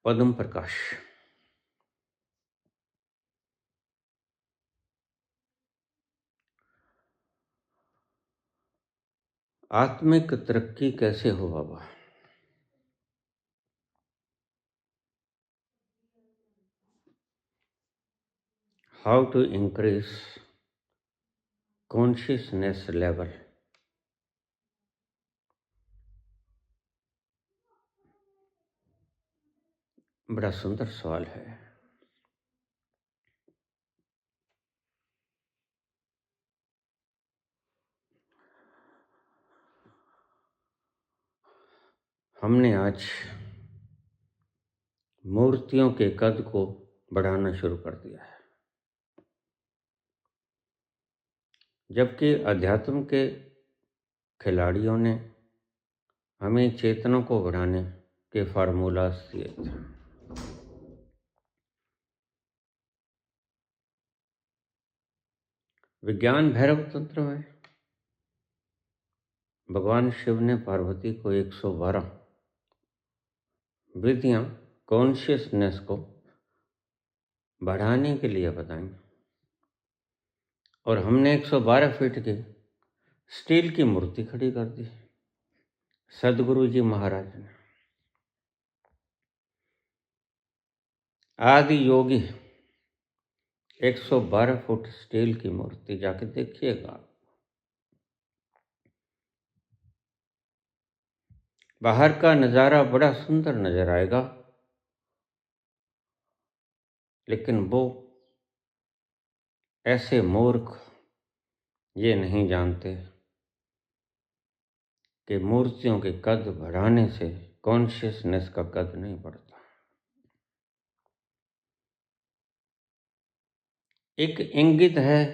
पद्म प्रकाश। आत्मिक तरक्की कैसे हो बाबा? How to increase consciousness level? बड़ा सुंदर सवाल है। हमने आज मूर्तियों के कद को बढ़ाना शुरू कर दिया है, जबकि अध्यात्म के खिलाड़ियों ने हमें चेतना को बढ़ाने के फार्मूलाज दिए थे। विज्ञान भैरव तंत्र में भगवान शिव ने पार्वती को 112 विधियां कॉन्शियसनेस को बढ़ाने के लिए बताई, और हमने 112 फीट की स्टील की मूर्ति खड़ी कर दी। सदगुरु जी महाराज ने आदि योगी 112 फुट स्टील की मूर्ति जाके देखिएगा। बाहर का नज़ारा बड़ा सुंदर नजर आएगा, लेकिन वो ऐसे मूर्ख ये नहीं जानते कि मूर्तियों के कद बढ़ाने से कॉन्शियसनेस का कद नहीं बढ़ता। एक इंगित है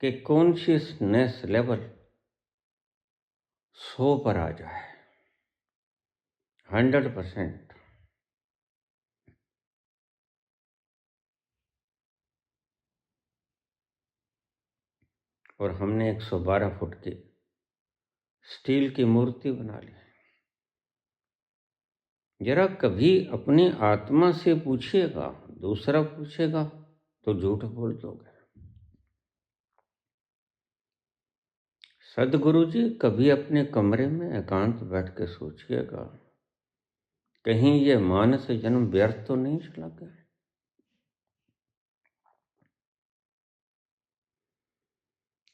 कि कॉन्शियसनेस लेवल 100 पर आ जाए, 100%। और हमने 112 फुट की स्टील की मूर्ति बना ली। जरा कभी अपनी आत्मा से पूछिएगा, दूसरा पूछेगा तो झूठ बोल दोगे। सदगुरु जी कभी अपने कमरे में एकांत बैठ के सोचिएगा, कहीं ये मानस जन्म व्यर्थ तो नहीं चला गया।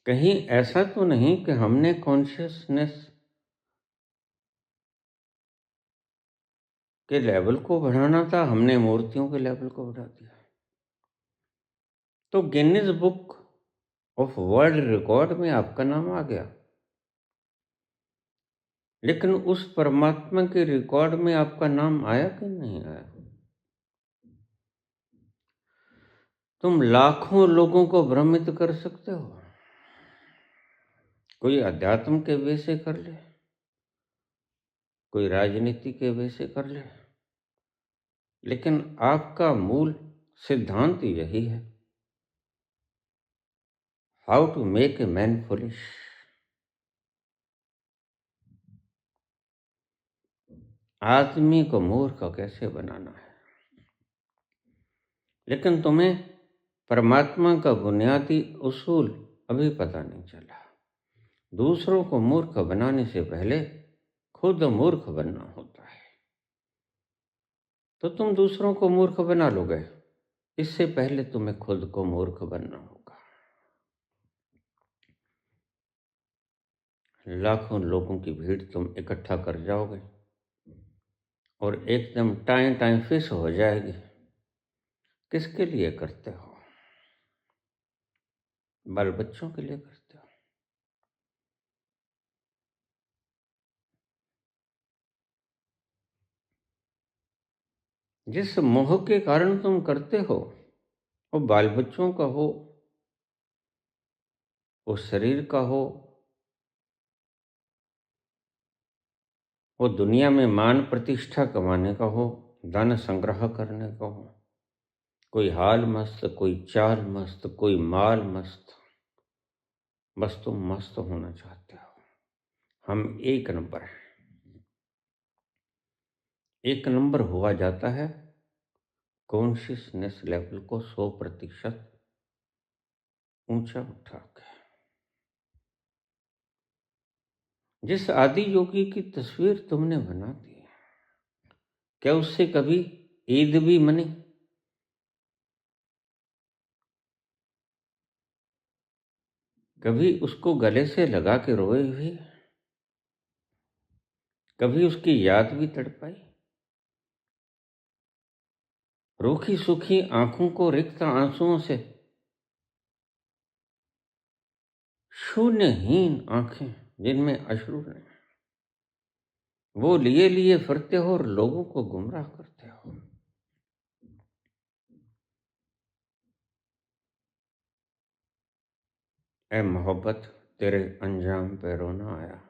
कहीं ऐसा तो नहीं कि हमने कॉन्शियसनेस के लेवल को बढ़ाना था, हमने मूर्तियों के लेवल को बढ़ा दिया। तो Guinness book of world record में आपका नाम आ गया, लेकिन उस परमात्मा के रिकॉर्ड में आपका नाम आया कि नहीं आया? तुम लाखों लोगों को भ्रमित कर सकते हो, कोई अध्यात्म के वे से कर ले, कोई राजनीति के वे से कर ले, लेकिन आपका मूल सिद्धांत यही है, how to make a man foolish. आदमी को मूर्ख कैसे बनाना है। लेकिन तुम्हें परमात्मा का बुनियादी उसूल अभी पता नहीं चला। दूसरों को मूर्ख बनाने से पहले खुद मूर्ख बनना होता है। तो तुम दूसरों को मूर्ख बना लोगे, इससे पहले तुम्हें खुद को मूर्ख बनना होगा। लाखों लोगों की भीड़ तुम इकट्ठा कर जाओगे और एकदम टाइम टाइम फिश हो जाएगी। किसके लिए करते हो? बाल बच्चों के लिए करते हो। जिस मोह के कारण तुम करते हो, वो बाल बच्चों का हो, वो शरीर का हो, वो दुनिया में मान प्रतिष्ठा कमाने का हो, धन संग्रह करने का हो, कोई हाल मस्त, कोई चाल मस्त, कोई माल मस्त, बस तुम मस्त होना चाहते हो। हम एक नंबर हैं। एक नंबर हुआ जाता है कॉन्शियसनेस लेवल को 100% ऊंचा उठा के। जिस आदि योगी की तस्वीर तुमने बना दी, क्या उससे कभी ईद भी मनी? कभी उसको गले से लगा के रोए भी? कभी उसकी याद भी तड़पाई? रूखी सूखी आंखों को रिक्त आंसुओं से, शून्यहीन आंखें जिनमें अश्रु नहीं, वो लिए लिए फिरते हो और लोगों को गुमराह करते हो। ऐ मोहब्बत, तेरे अंजाम पे रोना आया।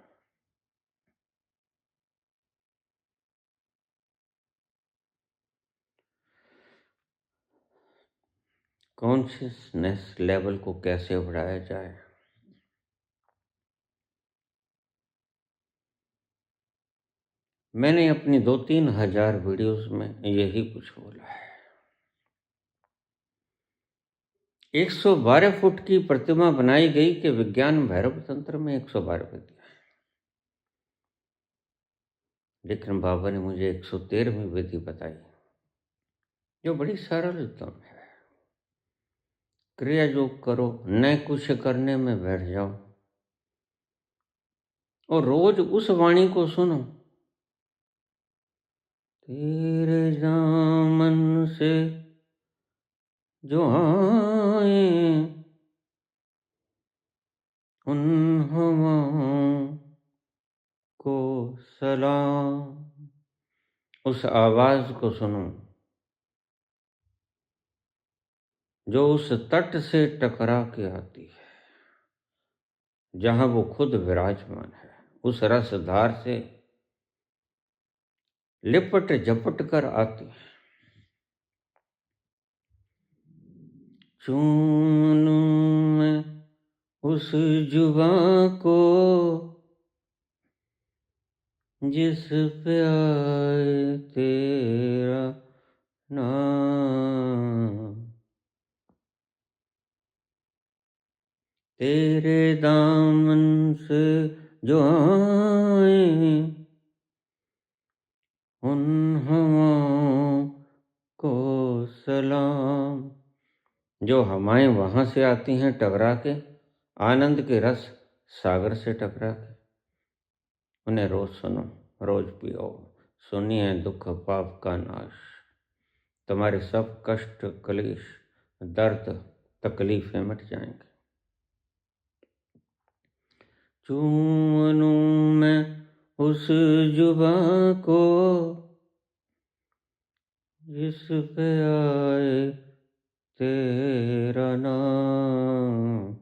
कॉन्शियसनेस लेवल को कैसे बढ़ाया जाए? मैंने अपनी 2-3 हजार वीडियोस में यही कुछ बोला है। 112 फुट की प्रतिमा बनाई गई कि विज्ञान भैरव तंत्र में 112 पे दिया है, लेकिन बाबा ने मुझे 113वीं विधि बताई, जो बड़ी सरलतम है। क्रिया योग करो, न कुछ करने में बैठ जाओ और रोज उस वाणी को सुनो, तेरे दामन से जो आए उन हवाओं को सलाम। उस आवाज को सुनो जो उस तट से टकरा के आती है, जहां वो खुद विराजमान है। उस रसधार से लिपट झपट कर आती है। चूम लूं मैं उस जुबां को जिस पे आए तेरा नाम, तेरे दामन से जो आए उन हवाओं को सलाम। जो हवाएं वहां से आती हैं टकरा के, आनंद के रस सागर से टकरा के, उन्हें रोज सुनो, रोज पियो। सुनिए दुख पाप का नाश, तुम्हारे सब कष्ट कलेश दर्द तकलीफें मिट जाएंगे। चूम लूं मैं उस जुबां को जिस पे आए तेरा नाम,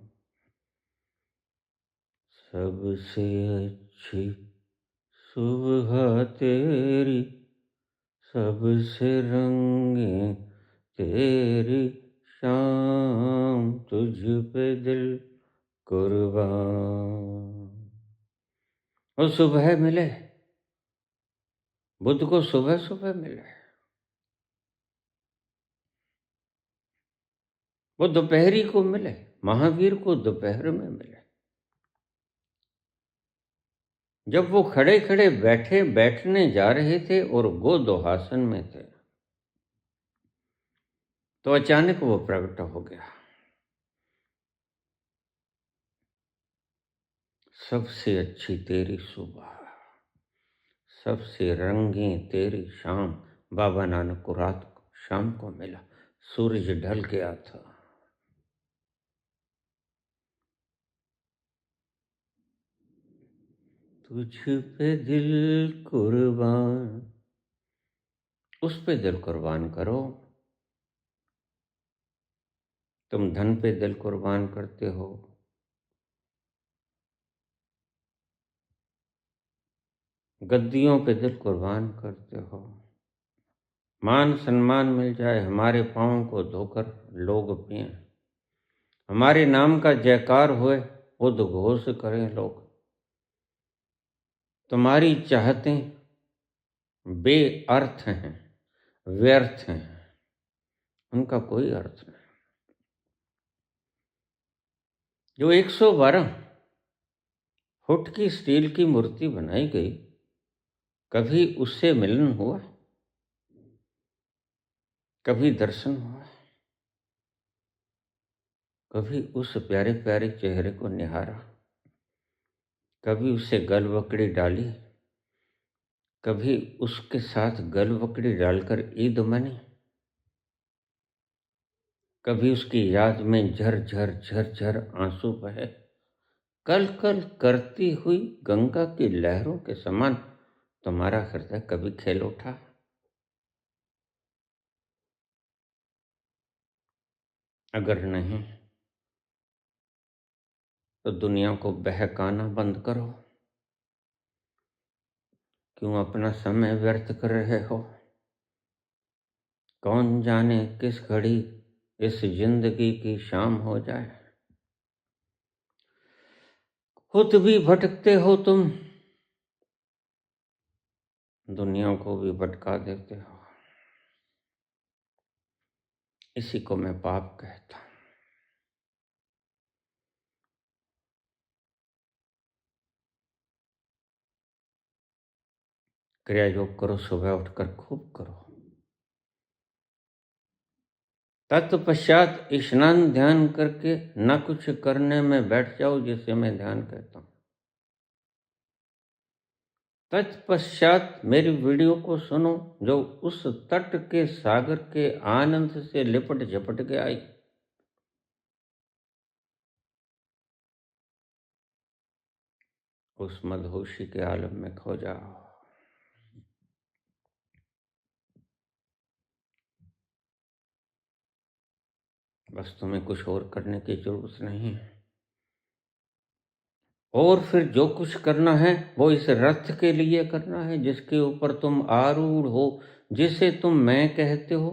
सबसे अच्छी सुबह तेरी, सबसे रंगीन तेरी शाम, तुझ पे दिल कुर्बान। वो सुबह मिले, बुद्ध को सुबह सुबह मिले, वो दोपहरी को मिले, महावीर को दोपहर में मिले। जब वो खड़े खड़े बैठने जा रहे थे और गोदोहासन में थे, तो अचानक वो प्रकट हो गया। सबसे अच्छी तेरी सुबह, सबसे रंगीन तेरी शाम। बाबा नानक को रात को शाम को मिला, सूरज ढल गया था। तुझ पे दिल कुर्बान, उस पे दिल कुर्बान करो। तुम धन पे दिल कुर्बान करते हो, गद्दियों पे दिल कुर्बान करते हो, मान सम्मान मिल जाए, हमारे पाँव को धोकर लोग पिए, हमारे नाम का जयकार हुए, उद्घोष करें लोग। तुम्हारी चाहतें बेअर्थ हैं, व्यर्थ हैं, उनका कोई अर्थ नहीं। जो 112 फुट की स्टील की मूर्ति बनाई गई, कभी उससे मिलन हुआ? कभी दर्शन हुआ? कभी उस प्यारे प्यारे चेहरे को निहारा? कभी उसे गलवकड़ी डाली? कभी उसके साथ गलवकड़ी डालकर ईद मनी? कभी उसकी याद में झर झर झर आंसू बहे? कल कल करती हुई गंगा की लहरों के समान तुम्हारा हृदय कभी खेल उठा? अगर नहीं, तो दुनिया को बहकाना बंद करो। क्यों अपना समय व्यर्थ कर रहे हो? कौन जाने किस घड़ी इस जिंदगी की शाम हो जाए। खुद भी भटकते हो तुम, दुनिया को भी भटका देते हो। इसी को मैं पाप कहता हूं। क्रिया योग करो, सुबह उठकर खूब करो। तत्पश्चात स्नान ध्यान करके न कुछ करने में बैठ जाओ, जिसे मैं ध्यान कहता हूं। तत्पश्चात मेरी वीडियो को सुनो, जो उस तट के सागर के आनंद से लिपट झपट के आई। उस मदहोशी के आलम में खो जाओ। बस तुम्हें कुछ और करने की जरूरत नहीं है। और फिर जो कुछ करना है वो इस रथ के लिए करना है, जिसके ऊपर तुम आरूढ़ हो, जिसे तुम मैं कहते हो।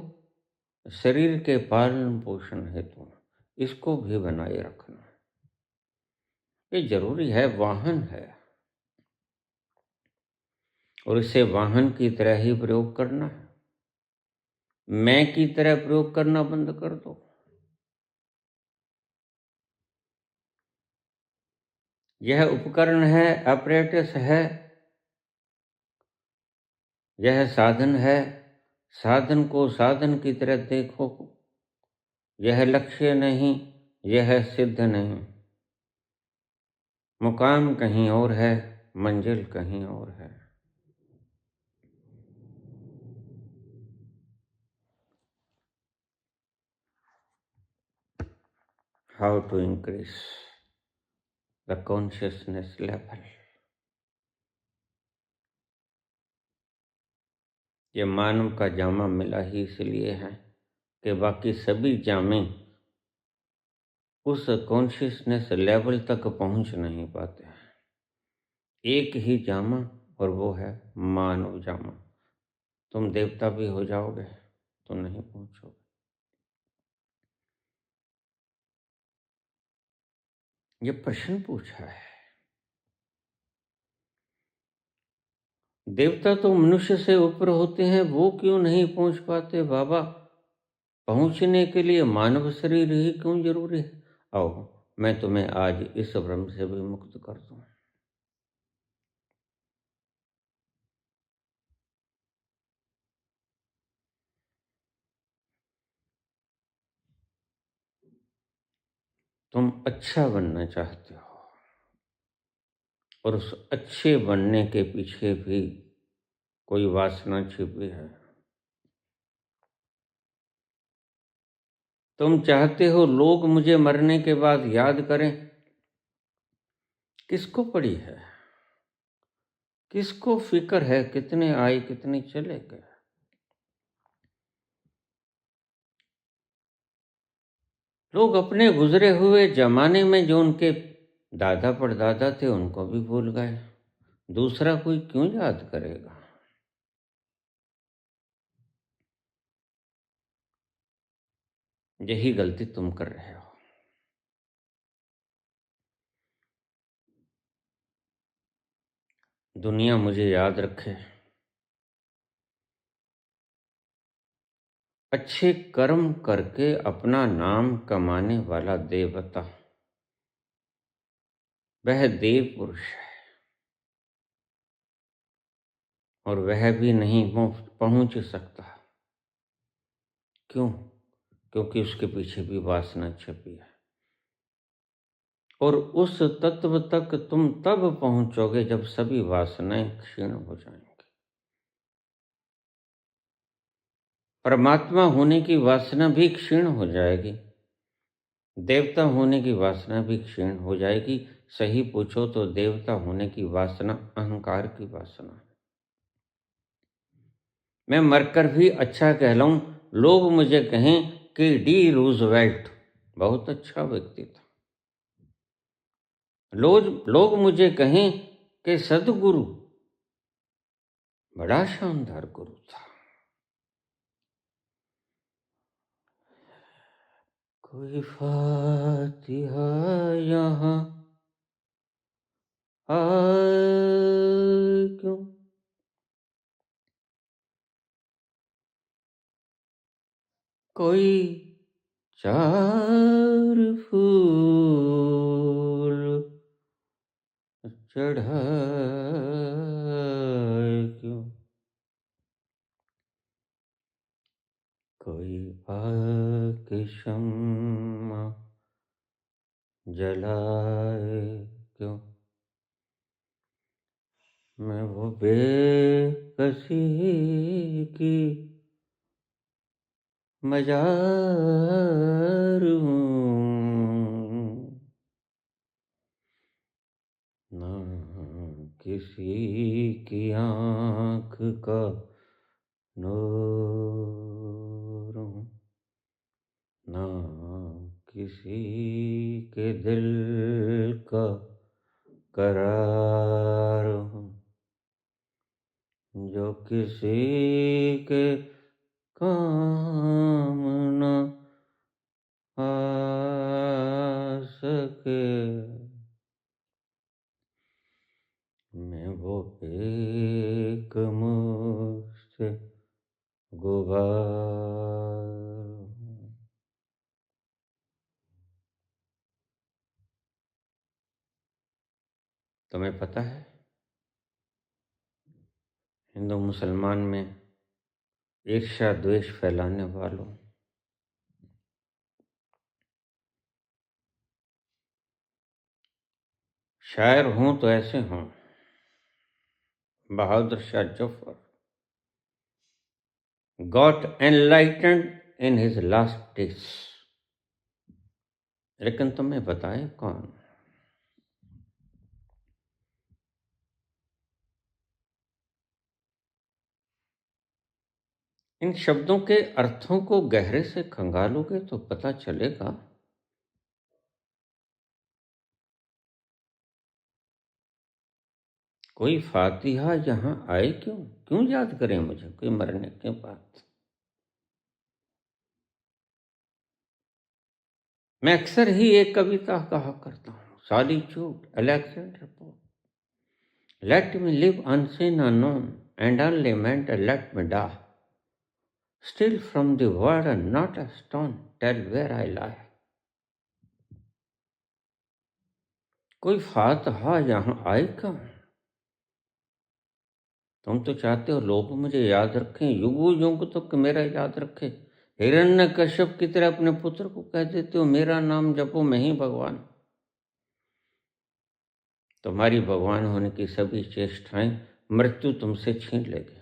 शरीर के पालन पोषण हेतु इसको भी बनाए रखना, ये जरूरी है, वाहन है। और इसे वाहन की तरह ही प्रयोग करना है। मैं की तरह प्रयोग करना बंद कर दो। यह उपकरण है, अपरेटस है, यह साधन है। साधन को साधन की तरह देखो। यह लक्ष्य नहीं, यह सिद्ध नहीं। मुकाम कहीं और है, मंजिल कहीं और है। How to increase the consciousness level. ये मानव का जामा मिला ही इसलिए है कि बाकी सभी जामे उस कॉन्शियसनेस लेवल तक पहुंच नहीं पाते हैं। एक ही जामा, और वो है मानव जामा। तुम देवता भी हो जाओगे तो नहीं पहुंचोगे। ये प्रश्न पूछा है। देवता तो मनुष्य से ऊपर होते हैं, वो क्यों नहीं पहुंच पाते बाबा? पहुंचने के लिए मानव शरीर ही क्यों जरूरी है? आओ, मैं तुम्हें आज इस भ्रम से भी मुक्त कर दूं। तुम अच्छा बनना चाहते हो, और उस अच्छे बनने के पीछे भी कोई वासना छिपी है। तुम चाहते हो लोग मुझे मरने के बाद याद करें। किसको पड़ी है? किसको फिक्र है कितने आए कितने चले गए? लोग अपने गुजरे हुए जमाने में जो उनके दादा परदादा थे उनको भी भूल गए। दूसरा कोई क्यों याद करेगा? यही गलती तुम कर रहे हो। दुनिया मुझे याद रखे, अच्छे कर्म करके अपना नाम कमाने वाला देवता, वह देव पुरुष है, और वह भी नहीं पहुंच सकता। क्यों? क्योंकि उसके पीछे भी वासना छपी है, और उस तत्व तक तुम तब पहुंचोगे जब सभी वासनाएं क्षीण हो जाएंगी। परमात्मा होने की वासना भी क्षीण हो जाएगी, देवता होने की वासना भी क्षीण हो जाएगी। सही पूछो तो देवता होने की वासना अहंकार की वासना है। मैं मरकर भी अच्छा कहलाऊं, लोग मुझे कहें कि डी रूजवेल्ट बहुत अच्छा व्यक्ति था, लोग मुझे कहें कि सदगुरु बड़ा शानदार गुरु था। कोई फातिहा यहाँ आए क्यों, कोई चार फूल चढ़ाए क्यों, कोई आके शम्मा जलाए क्यों। मैं वो बेकसी की मजार हूँ, ना किसी की आँख का नूर हूँ, ना किसी के दिल का करार हूँ, जो किसी के काम न आ सके। मैं वो एक मुश्त गुबार हूँ। तुम्हें पता है, हिंदू मुसलमान में ईर्ष्या द्वेष फैलाने वालों, शायर हों तो ऐसे हों, Bahadur Shah Zafar got enlightened in his last days, लेकिन तुम्हें पता है कौन? इन शब्दों के अर्थों को गहरे से खंगालोगे तो पता चलेगा कोई फातिहा यहाँ आए क्यों, क्यों याद करें मुझे कोई मरने के बाद। मैं अक्सर ही एक कविता कहा करता हूँ, solitude Alexander Pope, let me live unseen unknown and only meant let me die, still from the world and not a stone tell where I lie. कोई फातिहा यहाँ आए क्यों। तुम तो चाहते हो लोग मुझे याद रखें, युगों युग तक मेरा याद रखे। हिरण्यकश्यप की तरह अपने पुत्र को कह देते हो मेरा नाम जपो मैं ही भगवान। तुम्हारी भगवान होने की सभी चेष्टाएं मृत्यु तुमसे छीन लेगी।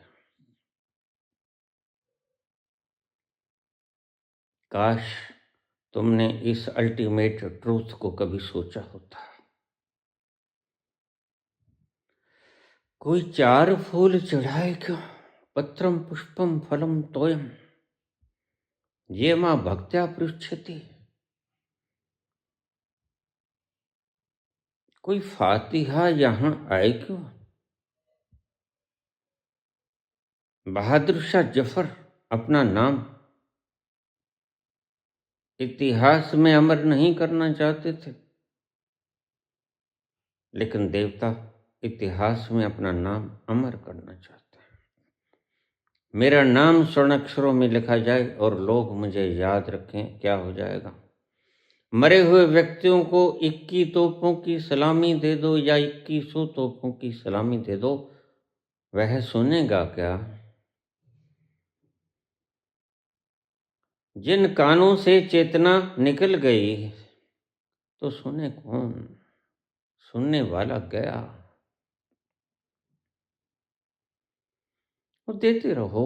काश तुमने इस अल्टीमेट ट्रूथ को कभी सोचा होता। कोई चार फूल चढ़ाए क्यों, पत्रम पुष्पम फलम तोयम, ये मां भक्त्या पृच्छति। कोई फातिहा यहाँ आए क्यों, बहादुर शाह जफर अपना नाम इतिहास में अमर नहीं करना चाहते थे, लेकिन देवता इतिहास में अपना नाम अमर करना चाहते हैं। मेरा नाम स्वर्ण अक्षरों में लिखा जाए और लोग मुझे याद रखें, क्या हो जाएगा? मरे हुए व्यक्तियों को 21 तोपों की सलामी दे दो या 2100 तोपों की सलामी दे दो, वह सुनेगा क्या? जिन कानों से चेतना निकल गई तो सुने कौन? सुनने वाला गया। और देते रहो,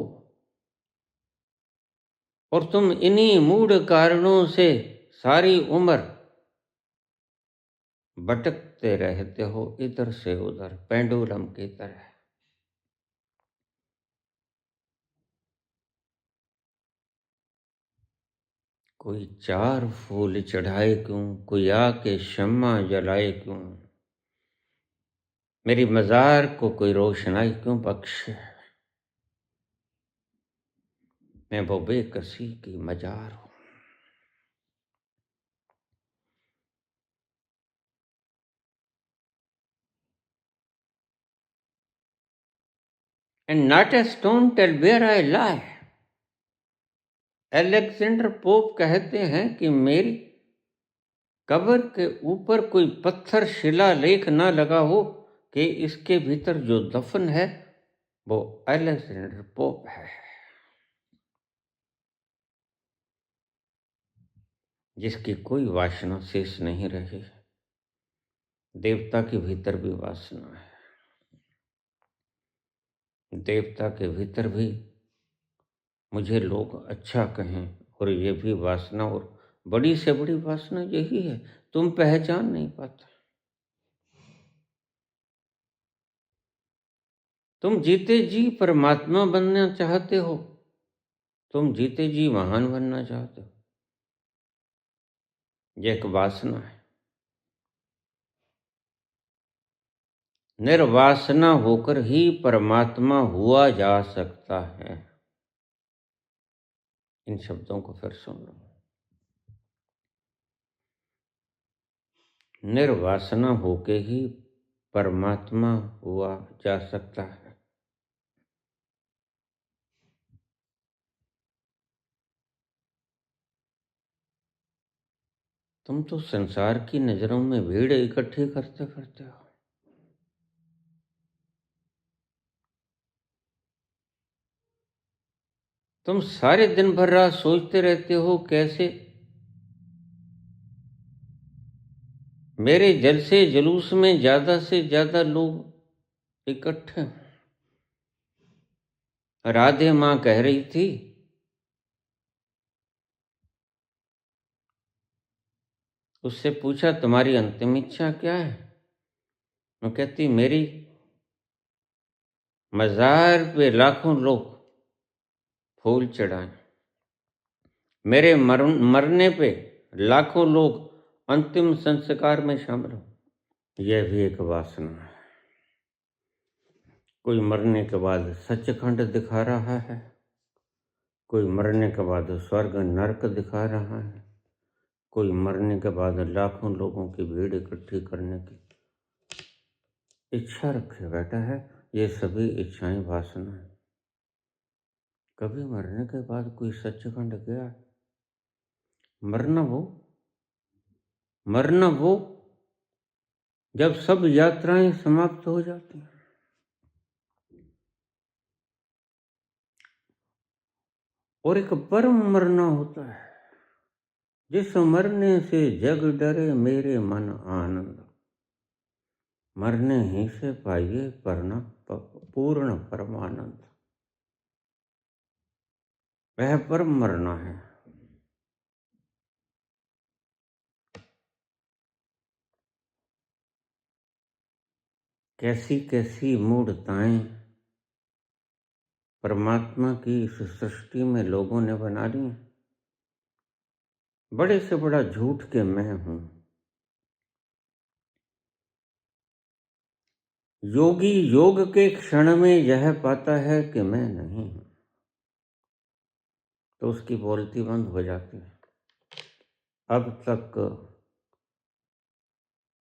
और तुम इन्हीं मूढ़ कारणों से सारी उम्र भटकते रहते हो, इधर से उधर पेंडुलम की तरह। कोई 4 फूल चढ़ाए क्यों, कोई आके शम्मा जलाए क्यों, मेरी मजार को कोई रोशनाई क्यों बख्शे। मैं वो बेकसी की मजार हूं। And not a stone tell where I lie. Alexander pope कहते हैं कि मेरी कब्र के ऊपर कोई पत्थर शिलालेख ना लगा हो कि इसके भीतर जो दफन है वो अलेक्जेंडर पोप है, जिसकी कोई वासना शेष नहीं रही। देवता के भीतर भी वासना है, देवता के भीतर भी मुझे लोग अच्छा कहें, और ये भी वासना, और बड़ी से बड़ी वासना यही है, तुम पहचान नहीं पाते। तुम जीते जी परमात्मा बनना चाहते हो, तुम जीते जी महान बनना चाहते हो, यह एक वासना है। निर्वासना होकर ही परमात्मा हुआ जा सकता है। इन शब्दों को फिर सुन लो। निर्वासना होके ही परमात्मा हुआ जा सकता है। तुम तो संसार की नजरों में भीड़ इकट्ठी करते करते हो। तुम सारे दिन भर रात सोचते रहते हो कैसे मेरे जलसे जुलूस में ज्यादा से ज्यादा लोग इकट्ठे हों। राधे माँ कह रही थी, उससे पूछा तुम्हारी अंतिम इच्छा क्या है? वो कहती मेरी मजार पे लाखों लोग फूल चढ़ाएं, मेरे मरने पे लाखों लोग अंतिम संस्कार में शामिल हो। यह भी एक वासना है। कोई मरने के बाद सचखंड दिखा रहा है, कोई मरने के बाद स्वर्ग नरक दिखा रहा है, कोई मरने के बाद लाखों लोगों की भीड़ इकट्ठी करने की इच्छा रखे बैठा है। ये सभी इच्छाएं वासना है। कभी मरने के बाद कोई सचखंड गया? मरना वो जब सब यात्राएं समाप्त हो जाती हैं, और एक परम मरना होता है, जिस मरने से जग डरे मेरे मन आनंद। मरने ही से पाइए पूर्ण परमानंद। वह परम मरना है। कैसी कैसी मूढ़ताएं परमात्मा की इस सृष्टि में लोगों ने बना ली। बड़े से बड़ा झूठ के मैं हूं। योगी योग के क्षण में यह पाता है कि मैं नहीं हूं, तो उसकी बोलती बंद हो जाती है। अब तक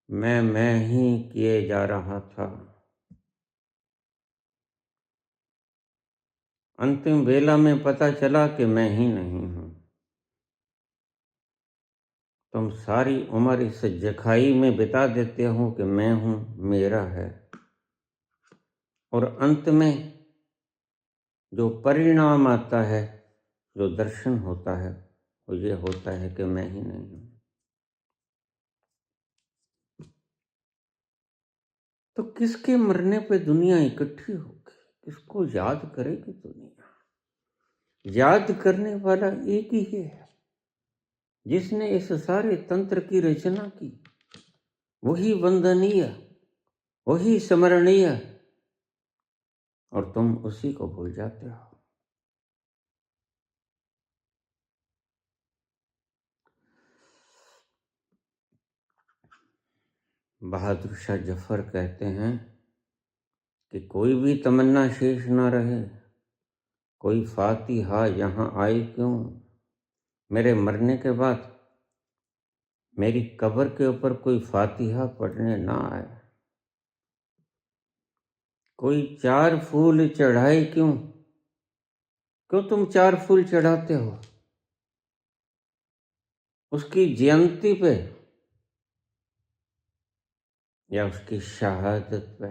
मैं ही किए जा रहा था, अंतिम वेला में पता चला कि मैं ही नहीं हूं। तुम सारी उम्र इस जखाई में बिता देते हो कि मैं हूं, मेरा है, और अंत में जो परिणाम आता है, जो दर्शन होता है, वो ये होता है कि मैं ही नहीं हूं। तो किसके मरने पे दुनिया इकट्ठी होगी? किसको याद करेगी दुनिया? याद करने वाला एक ही है, जिसने इस सारे तंत्र की रचना की। वही वंदनीय, वही स्मरणीय, और तुम उसी को भूल जाते हो। बहादुर शाह जफर कहते हैं कि कोई भी तमन्ना शेष न रहे, कोई फातिहा यहाँ आए क्यों। मेरे मरने के बाद मेरी कब्र के ऊपर कोई फातिहा पढ़ने ना आए, कोई 4 फूल चढ़ाए क्यों। क्यों तुम 4 फूल चढ़ाते हो? उसकी जयंती पे या उसकी शहादत पे।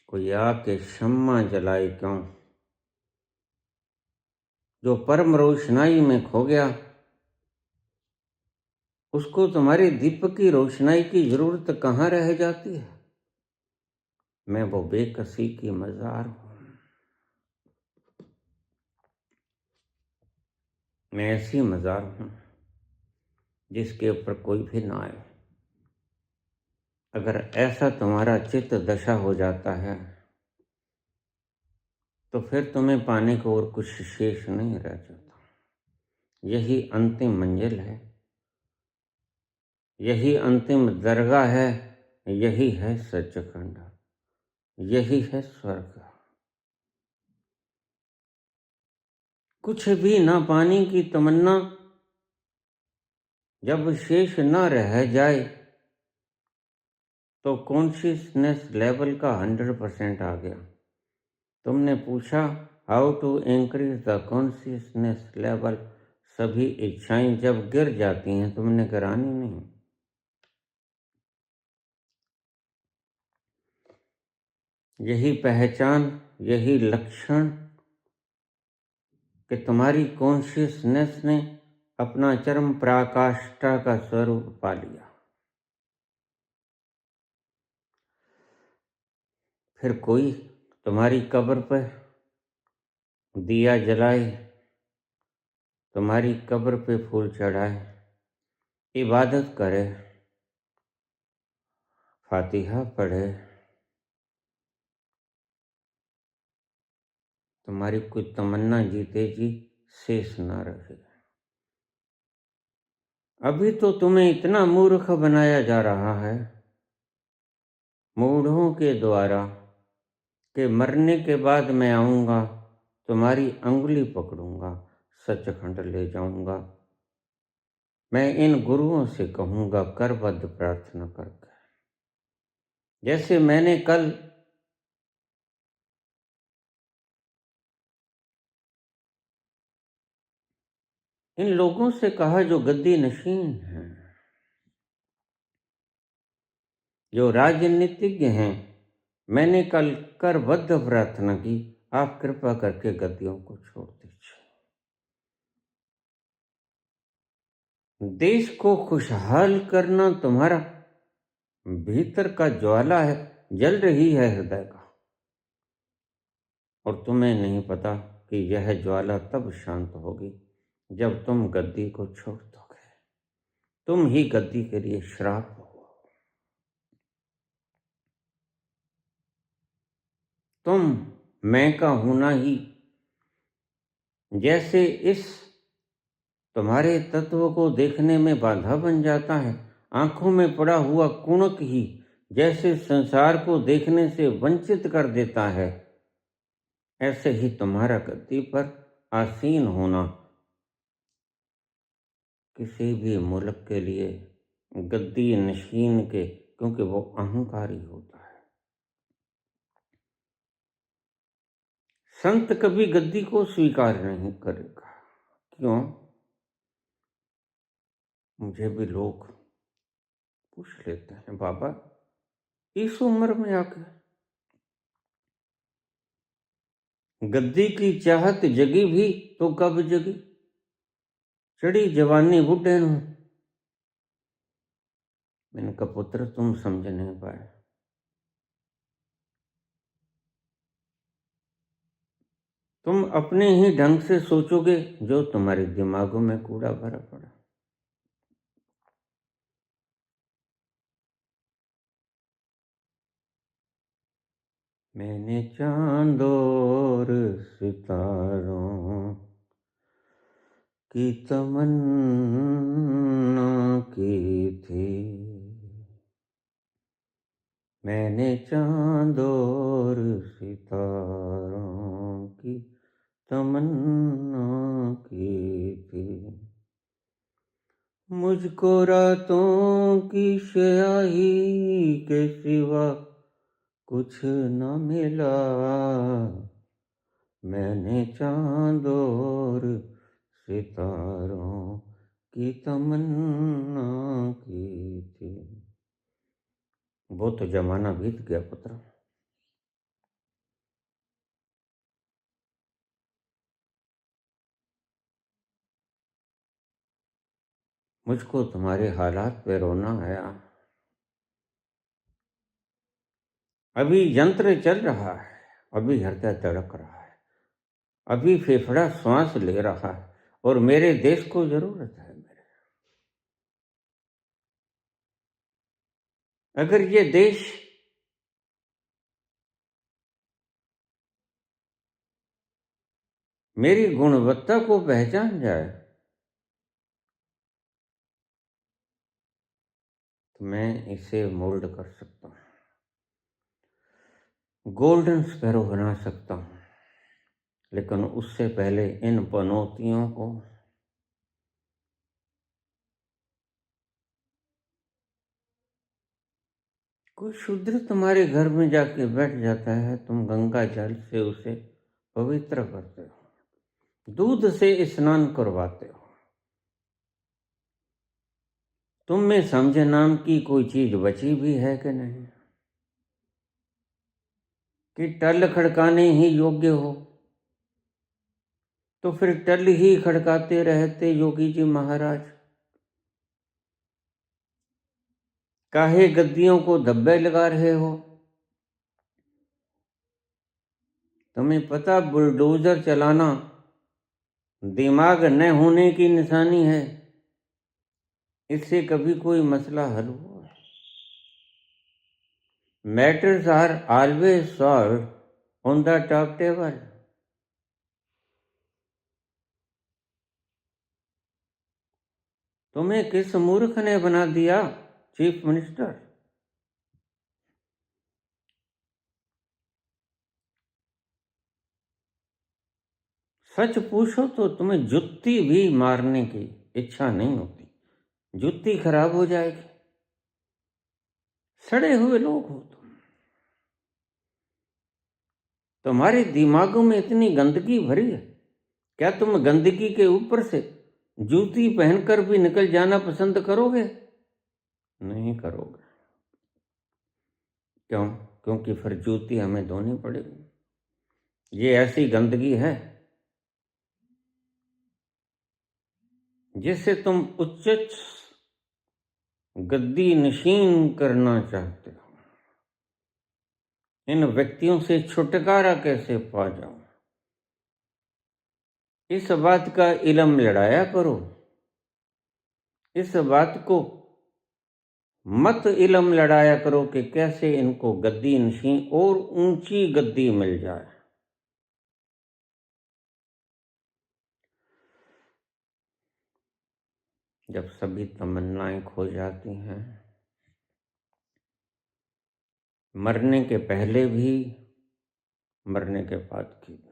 कोई आके शम्मा जलाए क्यों। जो परम रोशनाई में खो गया, उसको तुम्हारे दीपक की रोशनाई की जरूरत कहाँ रह जाती है। मैं वो बेकसी की मजार हूं। मैं ऐसी मजार हूं जिसके ऊपर कोई भी ना आए। अगर ऐसा तुम्हारा चित्त दशा हो जाता है तो फिर तुम्हें पाने को और कुछ शेष नहीं रह जाता। यही अंतिम मंजिल है, यही अंतिम दरगाह है, यही है सच्चखंड, यही है स्वर्ग। कुछ भी ना पाने की तमन्ना जब शेष न रह जाए तो कॉन्शियसनेस लेवल का 100% आ गया। तुमने पूछा how to increase the consciousness level. सभी इच्छाएं जब गिर जाती हैं तुमने करानी नहीं। यही पहचान, यही लक्षण कि तुम्हारी कॉन्शियसनेस ने अपना चरम पराकाष्ठा का स्वरूप पा लिया। फिर कोई तुम्हारी कब्र पर दिया जलाए, तुम्हारी कब्र पे फूल चढ़ाए, इबादत करे, फातिहा पढ़े, तुम्हारी कोई तमन्ना जीते जी शेष ना रहे। अभी तो तुम्हें इतना मूर्ख बनाया जा रहा है मूढ़ों के द्वारा कि मरने के बाद मैं आऊंगा, तुम्हारी अंगुली पकड़ूंगा, सचखंड ले जाऊंगा। मैं इन गुरुओं से कहूंगा करबद्ध प्रार्थना करके, जैसे मैंने कल इन लोगों से कहा जो गद्दी नशीन हैं, जो राजनीतिज्ञ हैं। मैंने कल करबद्ध प्रार्थना की, आप कृपा करके गद्दियों को छोड़ दीजिए। देश को खुशहाल करना तुम्हारा भीतर का ज्वाला है, जल रही है हृदय का, और तुम्हें नहीं पता कि यह ज्वाला तब शांत होगी जब तुम गद्दी को छोड़ दोगे। तुम ही गद्दी के लिए श्राप हो। तुम मैं का होना ही जैसे इस तुम्हारे तत्व को देखने में बाधा बन जाता है, आंखों में पड़ा हुआ कुणक ही जैसे संसार को देखने से वंचित कर देता है, ऐसे ही तुम्हारा गद्दी पर आसीन होना किसी भी मुल्क के लिए गद्दी नशीन के, क्योंकि वो अहंकारी होता है। संत कभी गद्दी को स्वीकार नहीं करेगा। क्यों? मुझे भी लोग पूछ लेते हैं, बाबा इस उम्र में आकर गद्दी की चाहत जगी भी तो कब जगी, चढ़ी जवानी बुढ़े नूं। मैंने कहा पुत्र तुम समझ नहीं पाए, तुम अपने ही ढंग से सोचोगे जो तुम्हारे दिमागों में कूड़ा भरा पड़ा। मैंने चांद और सितारों की तमन्ना की थी, मैंने चांद और सितारों की तमन्ना की थी, मुझको रातों की स्याही के सिवा कुछ न मिला, मैंने चांद और सितारों की तमन्ना की थी। वो तो जमाना बीत गया पुत्र। मुझको तुम्हारे हालात पे रोना आया। अभी यंत्र चल रहा है, अभी हृदय धड़क रहा है, अभी फेफड़ा श्वास ले रहा है, और मेरे देश को जरूरत है मेरे। अगर ये देश मेरी गुणवत्ता को पहचान जाए तो मैं इसे मोल्ड कर सकता हूँ, गोल्डन स्पैरो बना सकता हूँ। लेकिन उससे पहले इन पनौतियों को कोई शूद्र तुम्हारे घर में जाके बैठ जाता है, तुम गंगा जल से उसे पवित्र करते हो, दूध से स्नान करवाते हो। तुम में समझ नाम की कोई चीज बची भी है कि नहीं, कि टल खड़काने ही योग्य हो? तो फिर टल ही खड़काते रहते योगी जी महाराज। काहे गद्दियों को धब्बे लगा रहे हो? तुम्हें पता बुलडोजर चलाना दिमाग न होने की निशानी है? इससे कभी कोई मसला हल हुआ? Matters are always solve on the top table. तुम्हें किस मूर्ख ने बना दिया चीफ मिनिस्टर? सच पूछो तो तुम्हें जुत्ती भी मारने की इच्छा नहीं होती, जुत्ती खराब हो जाएगी। सड़े हुए लोग हो तुम। तुम्हारे दिमागों में इतनी गंदगी भरी है, क्या तुम गंदगी के ऊपर से जूती पहनकर भी निकल जाना पसंद करोगे? नहीं करोगे। क्यों? क्योंकि फिर जूती हमें धोनी पड़ेगी। ये ऐसी गंदगी है जिससे तुम उच्च गद्दी नशीन करना चाहते हो। इन व्यक्तियों से छुटकारा कैसे पा जाऊं, इस बात का इल्म लड़ाया करो। इस बात को मत इल्म लड़ाया करो कि कैसे इनको गद्दी नशीन और ऊंची गद्दी मिल जाए। जब सभी तमन्नाएं खो जाती हैं, मरने के पहले भी, मरने के बाद की भी,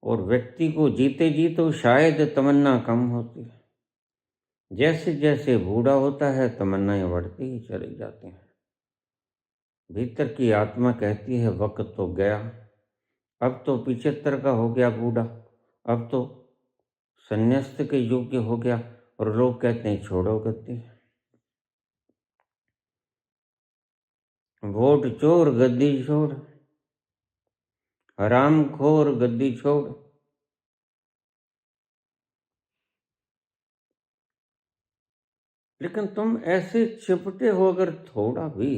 और व्यक्ति को जीते जी तो शायद तमन्ना कम होती है, जैसे जैसे बूढ़ा होता है तमन्नाएं बढ़ती ही चली जाती हैं। भीतर की आत्मा कहती है वक्त तो गया, अब तो 75 का हो गया बूढ़ा, अब तो संन्यास्त के योग्य हो गया, और लोग कहते हैं छोड़ो गद्दी। वोट चोर गद्दी छोड़, हराम खोर गद्दी छोड़। लेकिन तुम ऐसे चिपटे हो अगर थोड़ा भी,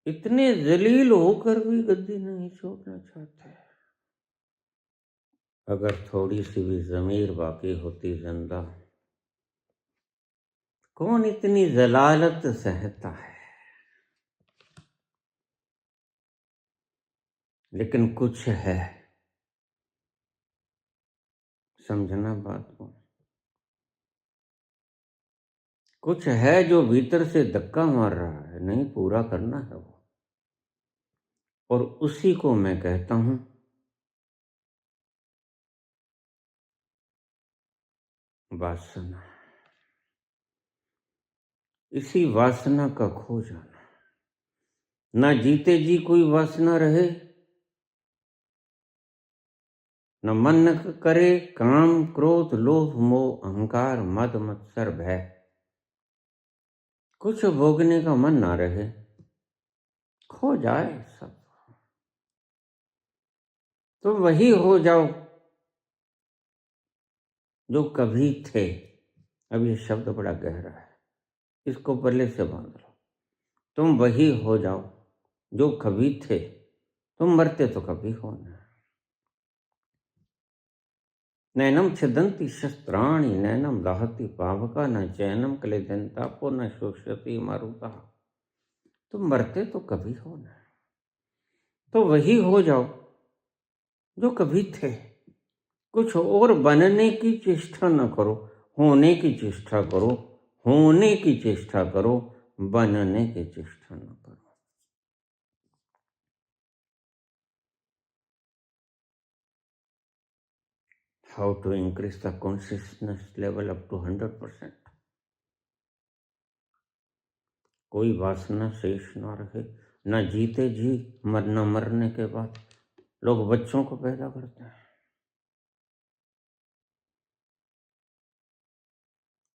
इतने जलील होकर भी गद्दी नहीं छोड़ना चाहते। अगर थोड़ी सी भी जमीर बाकी होती जिंदा, कौन इतनी जलालत सहता है। लेकिन कुछ है, समझना बात को, कुछ है जो भीतर से धक्का मार रहा है, नहीं पूरा करना है वो, और उसी को मैं कहता हूं वासना। इसी वासना का खो जाना। ना जीते जी कोई वासना रहे, न मन करे काम क्रोध लोभ मोह अहंकार मद मत्सर भय। कुछ भोगने का मन ना रहे, खो जाए सब, तो वही हो जाओ जो कभी थे। अब ये शब्द बड़ा गहरा है, इसको पहले से बांध लो। तुम वही हो जाओ जो कभी थे, तुम मरते तो कभी हो ना। नैनम छिदन्ति शस्त्राणि नैनम दहति पावका न चैनम क्लेदन्तापो न शोषयति मारुतः। तुम मरते तो कभी हो ना, तो वही हो जाओ जो कभी थे। कुछ और बनने की चेष्टा न करो, होने की चेष्टा करो, होने की चेष्टा करो, बनने की चेष्टा न करो। How to increase the consciousness level up to 100%? कोई वासना शेष ना रहे, न जीते जी मरना, मरने के बाद लोग बच्चों को पैदा करते हैं,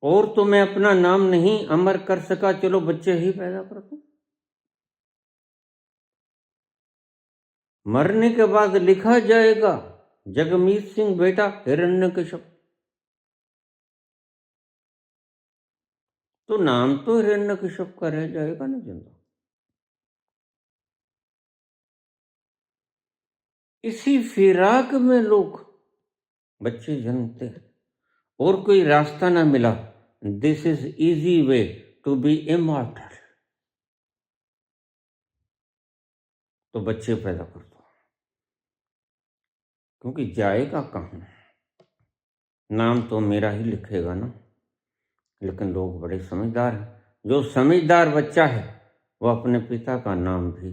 और तो मैं अपना नाम नहीं अमर कर सका, चलो बच्चे ही पैदा कर दो। मरने के बाद लिखा जाएगा जगमीत सिंह बेटा हिरण्यकश्यप, तो नाम तो हिरण्यकश्यप का रह जाएगा ना जिंदा। इसी फिराक में लोग बच्चे जन्मते हैं, और कोई रास्ता ना मिला, this is easy way to be immortal, तो बच्चे पैदा कर दो। क्योंकि जाएगा कहाँ, नाम तो मेरा ही लिखेगा ना। लेकिन लोग बड़े समझदार हैं, जो समझदार बच्चा है वो अपने पिता का नाम भी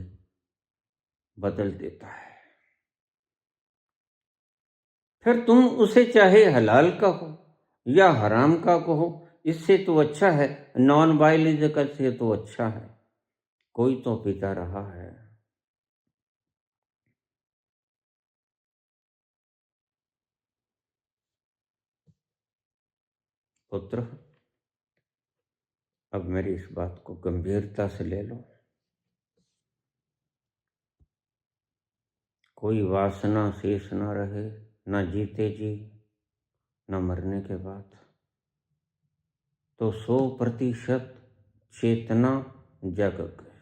बदल देता है। फिर तुम उसे चाहे हलाल का हो या हराम का कहो, इससे तो अच्छा है, नॉन बायोलॉजिकल से तो अच्छा है, कोई तो पिता रहा है। पुत्र, अब मेरी इस बात को गंभीरता से ले लो। कोई वासना शेष न रहे, न जीते जी न मरने के बाद, तो 100% चेतना जग गए।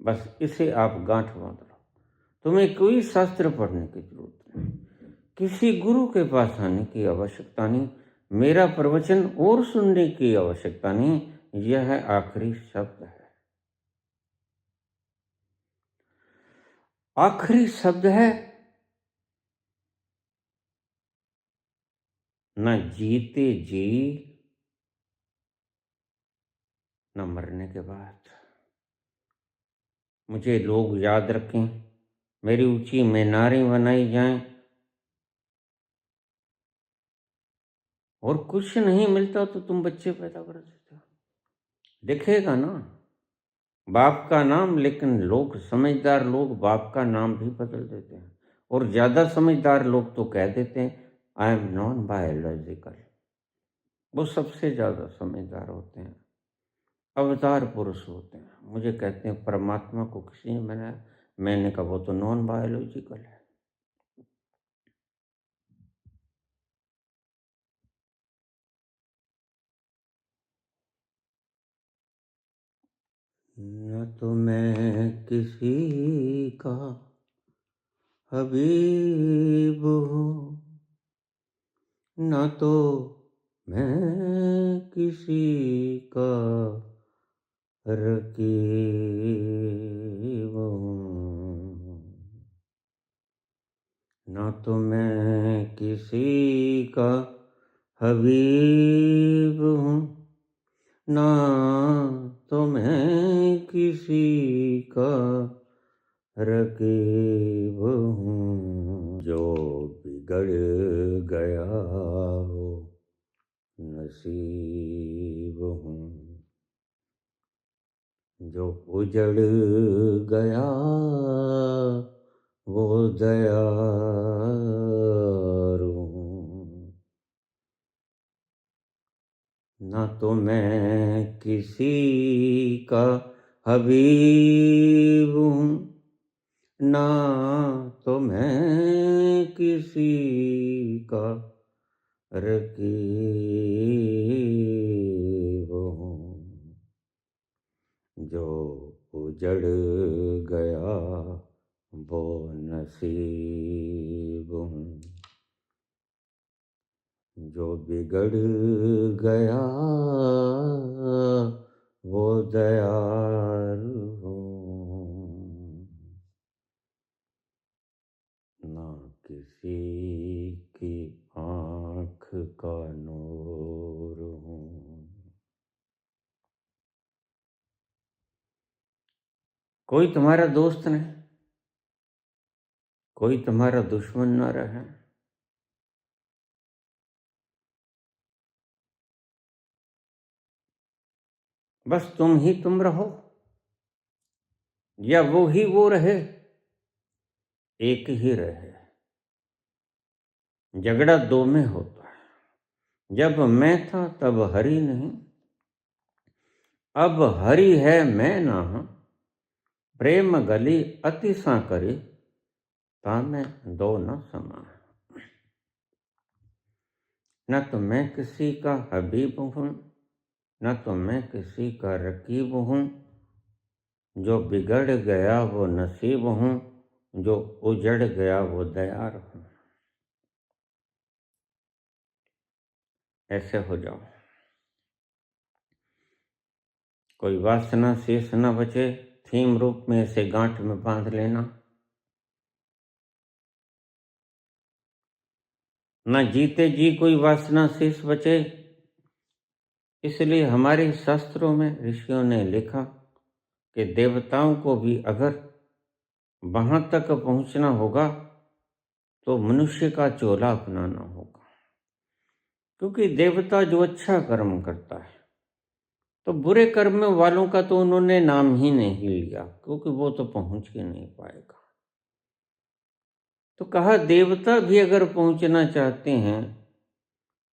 बस इसे आप गांठ बांध लो। तुम्हें कोई शास्त्र पढ़ने की जरूरत नहीं, किसी गुरु के पास आने की आवश्यकता नहीं, मेरा प्रवचन और सुनने की आवश्यकता नहीं। यह आखिरी शब्द है, आखिरी शब्द है। न जीते जी न मरने के बाद। मुझे लोग याद रखें, मेरी ऊंची मीनारें बनाई जाएं, और कुछ नहीं मिलता तो तुम बच्चे पैदा कर देते हो, दिखेगा ना। बाप का नाम, लेकिन लोग, समझदार लोग बाप का नाम भी बदल देते हैं। और ज़्यादा समझदार लोग तो कह देते हैं आई एम नॉन बायोलॉजिकल। वो सबसे ज़्यादा समझदार होते हैं, अवतार पुरुष होते हैं। मुझे कहते हैं परमात्मा को किसी ने बनाया, मैंने कहा वो तो नॉन बायोलॉजिकल है। न तो मैं किसी का हबीब हूँ, न तो मैं किसी का रकीब हूँ, न तो मैं किसी का हबीब हूँ, ना तो मैं किसी का रकीब हूँ। जो बिगड़ गया हो नसीब हूँ, जो उजड़ गया वो दयालु हूँ। न तो मैं किसी का हबीब हूँ, ना तो मैं किसी का रकीब हूँ। जो उजड़ गया वो नसीब हूँ, जो बिगड़ गया वो दयालु हूँ। ना किसी की आँख का नूर हूँ। कोई तुम्हारा दोस्त नहीं, कोई तुम्हारा दुश्मन ना रहे। बस तुम ही तुम रहो, या वो ही वो रहे, एक ही रहे। झगड़ा दो में होता है। जब मैं था तब हरि नहीं, अब हरि है मैं ना हूं। प्रेम गली अति सा करे, तामे दो न समा। न तो मैं किसी का हबीब हूँ, न तो मैं किसी का रकीब हूँ। जो बिगड़ गया वो नसीब हूँ, जो उजड़ गया वो दयार हूँ। ऐसे हो जाओ, कोई वासना शेष न बचे। थीम रूप में ऐसे गांठ में बांध लेना। न जीते जी कोई वासना शेष बचे। इसलिए हमारे शास्त्रों में ऋषियों ने लिखा कि देवताओं को भी अगर वहां तक पहुंचना होगा तो मनुष्य का चोला अपनाना होगा। क्योंकि देवता जो अच्छा कर्म करता है, तो बुरे कर्म वालों का तो उन्होंने नाम ही नहीं लिया, क्योंकि वो तो पहुंच के नहीं पाएगा। तो कहा देवता भी अगर पहुंचना चाहते हैं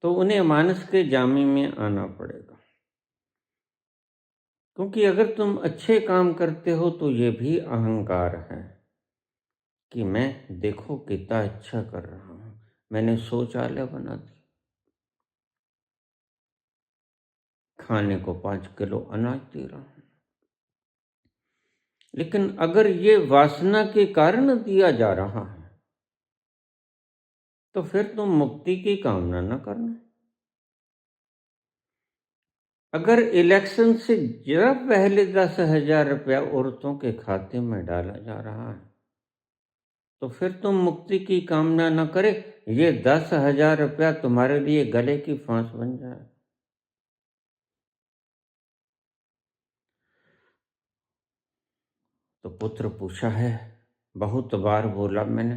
तो उन्हें मानस के जामी में आना पड़ेगा। क्योंकि अगर तुम अच्छे काम करते हो तो ये भी अहंकार है कि मैं देखो कितना अच्छा कर रहा हूं, मैंने शौचालय बना दी, खाने को 5 किलो अनाज दे रहा हूं। लेकिन अगर ये वासना के कारण दिया जा रहा है तो फिर तुम मुक्ति की कामना न करना। अगर इलेक्शन से जरा पहले 10,000 रुपया औरतों के खाते में डाला जा रहा है तो फिर तुम मुक्ति की कामना न करे, ये 10,000 रुपया तुम्हारे लिए गले की फांस बन जाए। तो पुत्र पूछा है, बहुत बार बोला मैंने,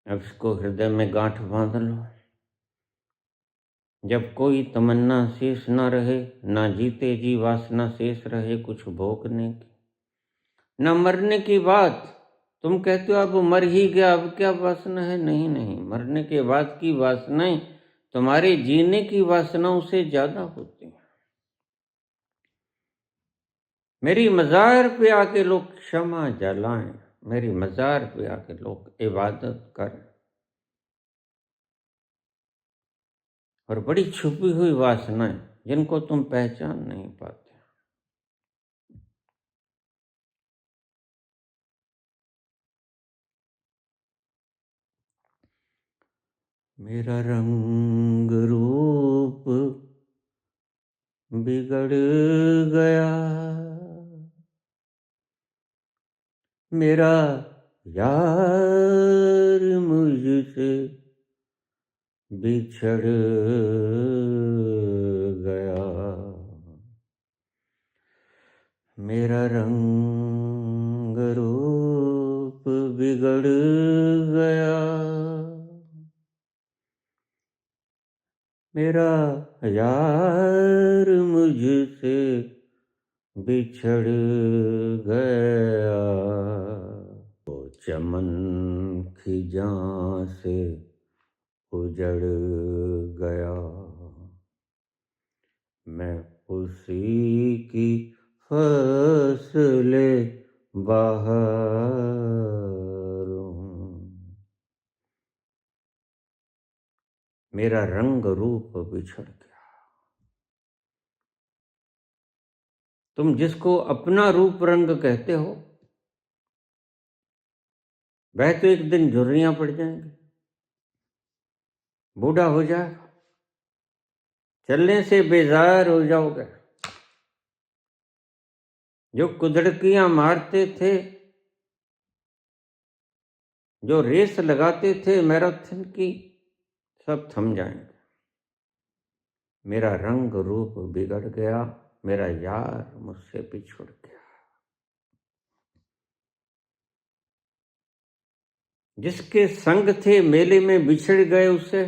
अब इसको हृदय में गांठ बांध लो। जब कोई तमन्ना शेष न रहे, ना जीते जी वासना शेष रहे कुछ भोगने की, न मरने की बात। तुम कहते हो अब मर ही गया, अब क्या वासना है? नहीं नहीं, मरने के बाद की वासनाएं तुम्हारे जीने की वासनाओं से ज्यादा होती हैं। मेरी मज़ार पे आके लोग क्षमा जलाएं, मेरी मज़ार पे आके लोग इबादत करें, और बड़ी छुपी हुई वासनाएं जिनको तुम पहचान नहीं पाते। मेरा रंग रूप बिगड़ गया, मेरा यार मुझसे बिछड़ गया, मेरा रंग रूप बिगड़ गया, मेरा यार मुझसे बिछड़ गया। वो चमन खिजां से उजड़ गया, मैं उसी की फसले बहार हूँ, मेरा रंग रूप बिछड़ गया। तुम जिसको अपना रूप रंग कहते हो, वह तो एक दिन झुर्रियां पड़ जाएंगी, बूढ़ा हो जाएगा, चलने से बेजार हो जाओगे। जो कुदड़कियां मारते थे, जो रेस लगाते थे मैराथन की, सब थम जाएंगे। मेरा रंग रूप बिगड़ गया, मेरा यार मुझसे बिछुड़ गया। जिसके संग थे मेले में बिछड़ गए उससे,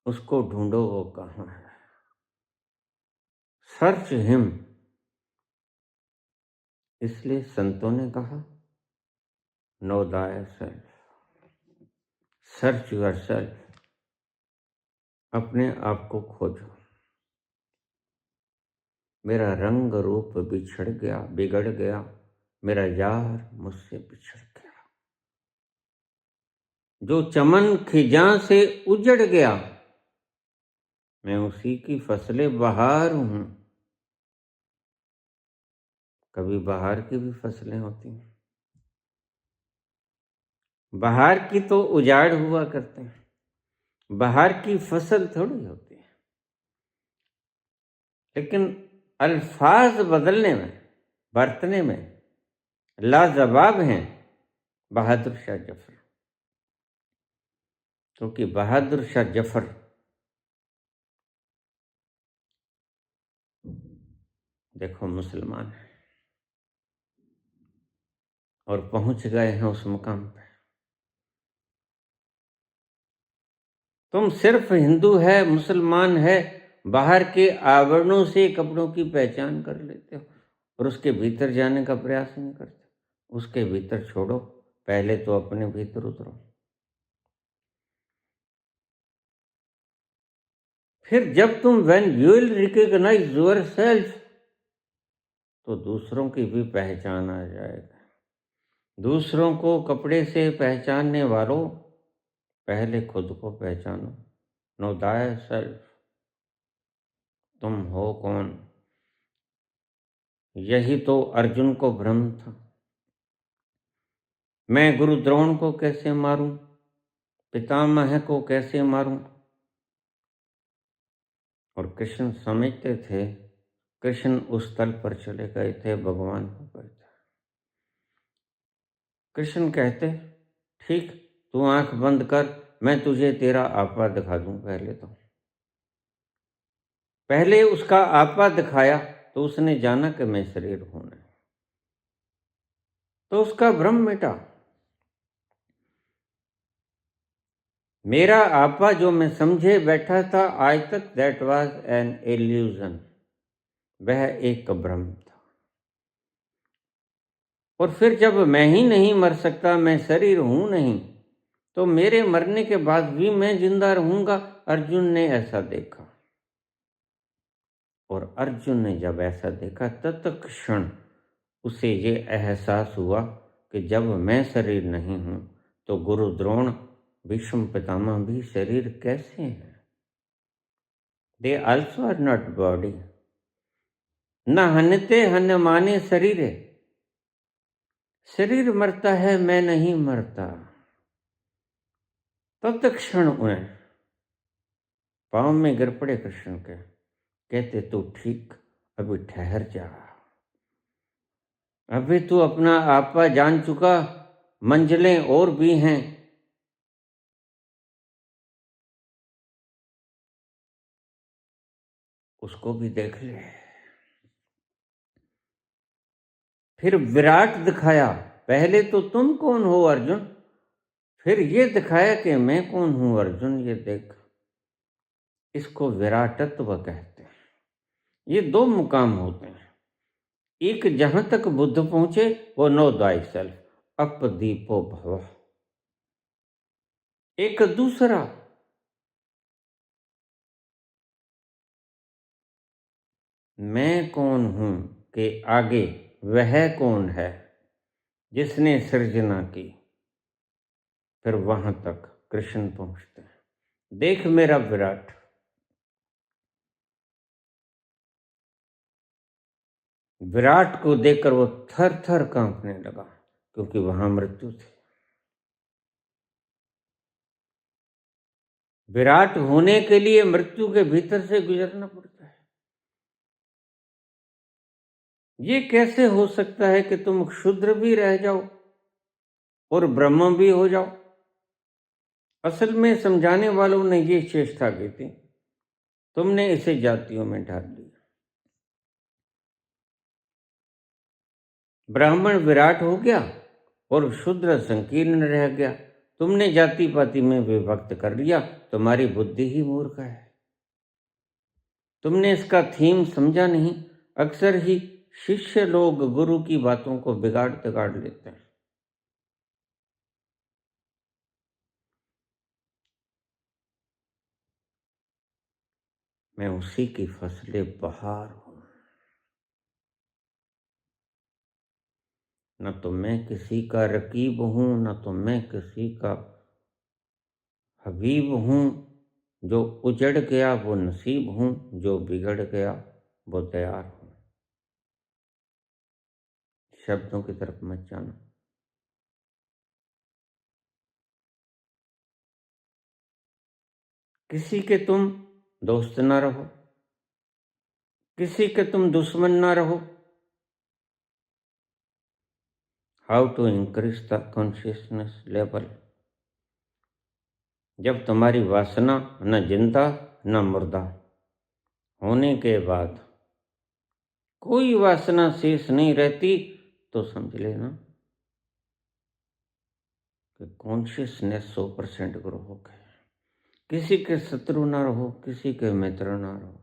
उसको ढूंढो वो कहाँ है। Search him. इसलिए संतों ने कहा नो दाय सेल्फ, सर्च योर सेल्फ, अपने आप को खोजो। मेरा रंग रूप बिछड़ गया, बिगड़ गया, मेरा यार मुझसे बिछड़ गया। जो चमन खिजां से उजड़ गया, मैं उसी की फसलें बहार हूं। कभी बहार की भी फसलें होती हैं, बहार की तो उजाड़ हुआ करते हैं, बहार की फसल थोड़ी होती है। लेकिन अल्फाज बदलने में, बरतने में लाजवाब हैं बहादुर शाह जफर, क्योंकि बहादुर शाह जफर देखो मुसलमान है और पहुंच गए हैं उस मुकाम पे। तुम सिर्फ हिंदू है, मुसलमान है, बाहर के आवरणों से कपड़ों की पहचान कर लेते हो और उसके भीतर जाने का प्रयास नहीं करते। उसके भीतर छोड़ो, पहले तो अपने भीतर उतरो। फिर जब तुम when you will recognise yourself, तो दूसरों की भी पहचान आ जाएगा। दूसरों को कपड़े से पहचानने वालों, पहले खुद को पहचानो। नो दाय सेल्फ, तुम हो कौन। यही तो अर्जुन को भ्रम था। मैं गुरु द्रोण को कैसे मारूं, पितामह को कैसे मारूं। और कृष्ण समझते थे, कृष्ण उस तल पर चले गए थे, भगवान हो गए थे। कृष्ण कहते ठीक, तू आंख बंद कर, मैं तुझे तेरा आपा दिखा दूं। पहले उसका आपा दिखाया तो उसने जाना कि मैं शरीर हूं नहीं, तो उसका भ्रम मिटा। मेरा आपा जो मैं समझे बैठा था आज तक, दैट वाज एन इल्यूजन, वह एक भ्रम था। और फिर जब मैं ही नहीं मर सकता, मैं शरीर हूं नहीं, तो मेरे मरने के बाद भी मैं जिंदा रहूंगा। अर्जुन ने ऐसा देखा, और अर्जुन ने जब ऐसा देखा तत्क्षण उसे ये एहसास हुआ कि जब मैं शरीर नहीं हूं तो गुरु द्रोण, भीष्म पितामह भी शरीर कैसे हैं? They also are not body. न हन्यते हन्य माने शरीर, शरीर मरता है, मैं नहीं मरता। तत्क्षण उन्हें पांव में गिर पड़े कृष्ण के, कहते तू ठीक, अभी ठहर जा, अभी तू अपना आपा जान चुका, मंजिलें और भी हैं। उसको भी देख ले। फिर विराट दिखाया, पहले तो तुम कौन हो अर्जुन, फिर ये दिखाया कि मैं कौन हूं अर्जुन, ये देख। इसको विराटत्व कहते हैं। ये दो मुकाम होते हैं। एक जहां तक बुद्ध पहुंचे वो नो दाई सेल्फ, अपदीपो भव। एक दूसरा, मैं कौन हूं के आगे वह कौन है जिसने सृजना की, फिर वहां तक कृष्ण पहुंचते हैं। देख मेरा विराट, विराट को देखकर वो थर थर कांपने लगा, क्योंकि वहां मृत्यु थी। विराट होने के लिए मृत्यु के भीतर से गुजरना पड़ता है। ये कैसे हो सकता है कि तुम क्षुद्र भी रह जाओ और ब्रह्म भी हो जाओ? असल में समझाने वालों ने ये चेष्टा की थी, तुमने इसे जातियों में ढाल दिया। ब्राह्मण विराट हो गया और शूद्र संकीर्ण रह गया। तुमने जाति पाति में विभक्त कर लिया, तुम्हारी बुद्धि ही मूर्ख है। तुमने इसका थीम समझा नहीं। अक्सर ही शिष्य लोग गुरु की बातों को बिगाड़ तिगाड़ लेते हैं। मैं उसी की फसले बहार हूं। न तो मैं किसी का रकीब हूं, न तो मैं किसी का हबीब हूं। जो उजड़ गया वो नसीब हूं, जो बिगड़ गया वो तैयार हूं। शब्दों की तरफ मत जाना। किसी के तुम दोस्त ना रहो, किसी के तुम दुश्मन ना रहो। How to increase the consciousness level. जब तुम्हारी वासना न जिंदा न मुर्दा होने के बाद कोई वासना शेष नहीं रहती, तो समझ लेना कि कॉन्शियसनेस 100% ग्रो हो गया। किसी के शत्रु ना रहो, किसी के मित्र ना रहो।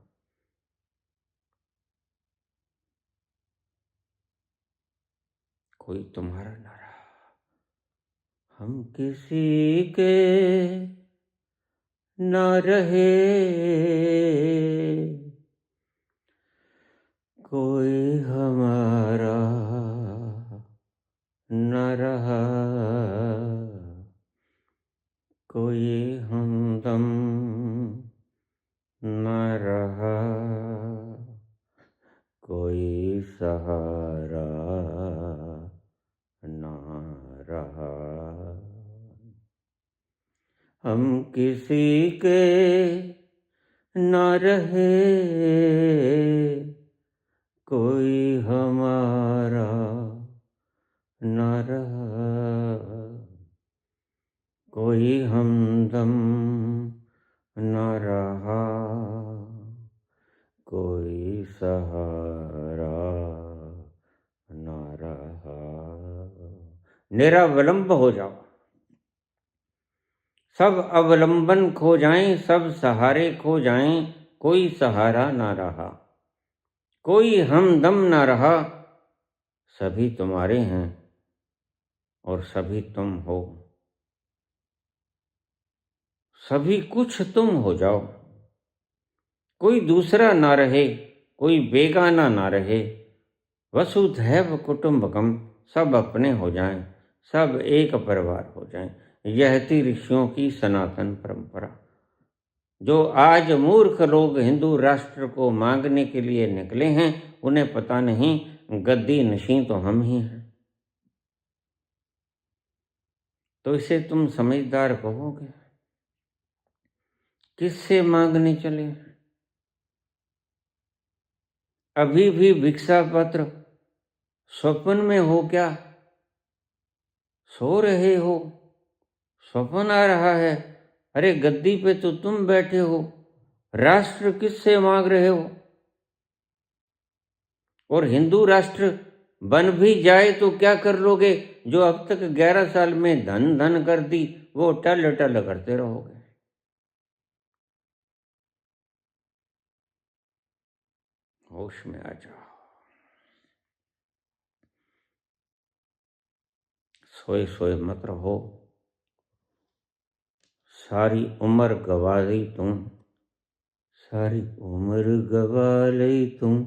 कोई तुम्हारा ना रहा। हम किसी के ना रहे, कोई हमारा न रहा, कोई हमदम न रहा, कोई सहारा न रहा। हम किसी के न रहे, कोई हमारा न रहा, कोई हमदम न रहा, कोई सहारा न रहा। निरावलंब हो जाओ, सब अवलंबन खो जाएं, सब सहारे खो जाएं, कोई सहारा ना रहा, कोई हमदम ना रहा। सभी तुम्हारे हैं और सभी तुम हो, सभी कुछ तुम हो जाओ। कोई दूसरा ना रहे, कोई बेगाना ना रहे। वसुधैव कुटुंबकम, सब अपने हो जाएं, सब एक परिवार हो जाएं। यह थी ऋषियों की सनातन परंपरा। जो आज मूर्ख लोग हिंदू राष्ट्र को मांगने के लिए निकले हैं, उन्हें पता नहीं गद्दी नशीं तो हम ही हैं। तो इसे तुम समझदार कहोगे? किससे मांगने चले? अभी भी भिक्षा पत्र स्वप्न में हो क्या? सो रहे हो, स्वप्न आ रहा है। अरे गद्दी पे तो तुम बैठे हो, राष्ट्र किससे मांग रहे हो? और हिंदू राष्ट्र बन भी जाए तो क्या कर लोगे? जो अब तक 11 साल में धन धन कर दी, वो टल टल करते रहोगे। होश में आ जाओ। सोए सोए मत रहो। सारी उम्र गवा दी तुम, सारी उम्र गवा ली तुम।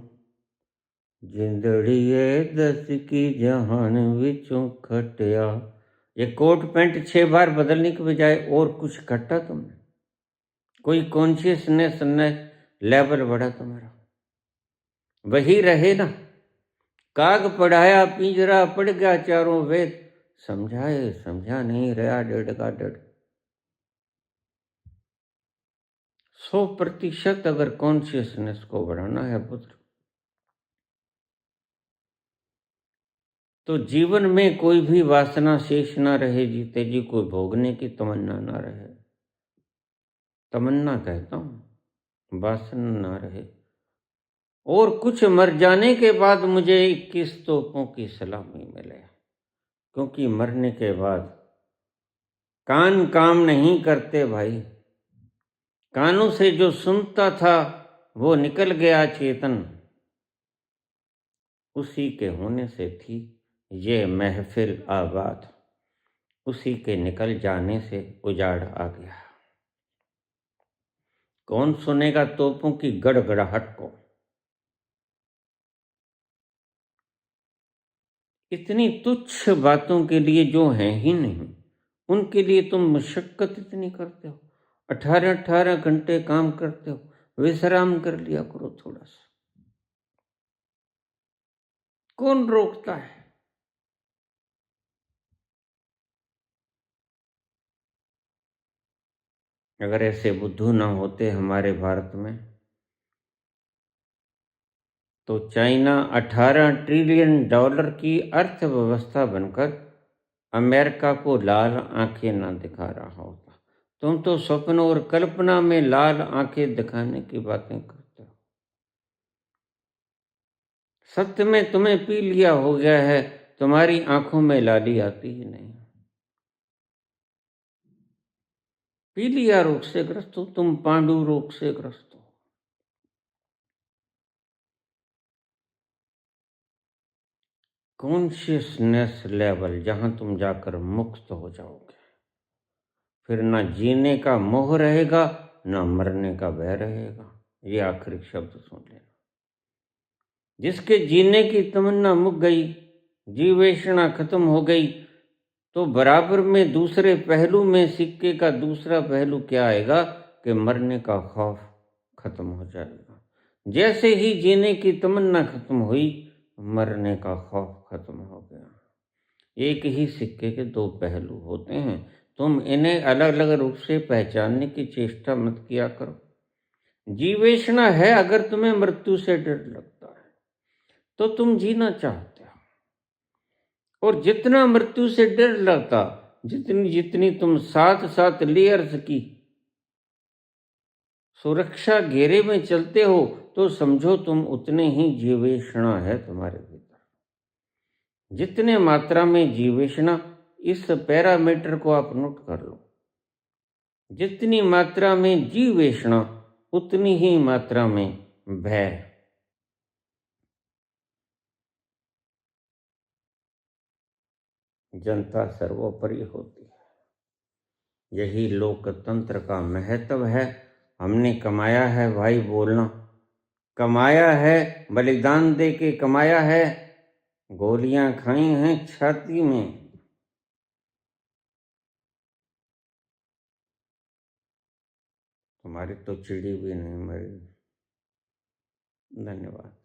जिंदड़िए दस की जहान विचों खटिया। ये कोट पैंट 6 बार बदलने के बजाय और कुछ खट्टा तुमने? कोई कॉन्शियसनेस न लेवल बढ़ा तुम्हारा? वही रहे ना। काग पढ़ाया पिंजरा पड़ गया चारों वेद, समझाए समझा नहीं रहा डेढ़ का डेढ़। 100% अगर कॉन्शियसनेस को बढ़ाना है पुत्र, तो जीवन में कोई भी वासना शेष ना रहे। जीते जी कोई भोगने की तमन्ना ना रहे। तमन्ना कहता हूं, वासना ना रहे। और कुछ मर जाने के बाद मुझे 21 तोपों की सलामी मिले, क्योंकि मरने के बाद कान काम नहीं करते भाई। कानों से जो सुनता था वो निकल गया चेतन, उसी के होने से थी ये महफिल आबाद, उसी के निकल जाने से उजाड़ आ गया। कौन सुनेगा तोपों की गड़गड़ाहट को? इतनी तुच्छ बातों के लिए जो हैं ही नहीं, उनके लिए तुम मशक्कत इतनी करते हो। 18-18 घंटे काम करते हो, विश्राम कर लिया करो थोड़ा सा। कौन रोकता है? अगर ऐसे बुद्धू ना होते हमारे भारत में, तो चाइना 18 ट्रिलियन डॉलर की अर्थव्यवस्था बनकर अमेरिका को लाल आंखें ना दिखा रहा होता। तुम तो स्वप्न और कल्पना में लाल आंखें दिखाने की बातें करते हो। सत्य में तुम्हें पी लिया हो गया है, तुम्हारी आंखों में लाली आती ही नहीं। पीलिया रोग से ग्रस्त हो तुम, पांडु रोग से ग्रस्त हो। कॉन्शियसनेस लेवल जहां तुम जाकर मुक्त हो जाओगे, फिर ना जीने का मोह रहेगा, ना मरने का भय रहेगा। ये आखिरी शब्द सुन लेना। जिसके जीने की तमन्ना मुक गई, जीवेषणा खत्म हो गई, तो बराबर में दूसरे पहलू में सिक्के का दूसरा पहलू क्या आएगा कि मरने का खौफ खत्म हो जाएगा। जैसे ही जीने की तमन्ना खत्म हुई, मरने का खौफ खत्म हो गया। एक ही सिक्के के दो पहलू होते हैं। तुम इन्हें अलग अलग रूप से पहचानने की चेष्टा मत किया करो। जीवेषणा है अगर तुम्हें मृत्यु से डर लगता है, तो तुम जीना चाहते हो। और जितना मृत्यु से डर लगता, जितनी जितनी तुम साथ साथ लेयर्स की सुरक्षा घेरे में चलते हो, तो समझो तुम उतने ही जीवेषणा है तुम्हारे भीतर। जितने मात्रा में जीवेषणा, इस पैरामीटर को आप नोट कर लो। जितनी मात्रा में जीवेषणा उतनी ही मात्रा में भय। जनता सर्वोपरि होती है, यही लोकतंत्र का महत्व है। हमने कमाया है भाई बोलना, कमाया है बलिदान दे के, कमाया है गोलियां खाई हैं छाती में। तुम्हारी तो चिड़ी भी नहीं मरी। धन्यवाद।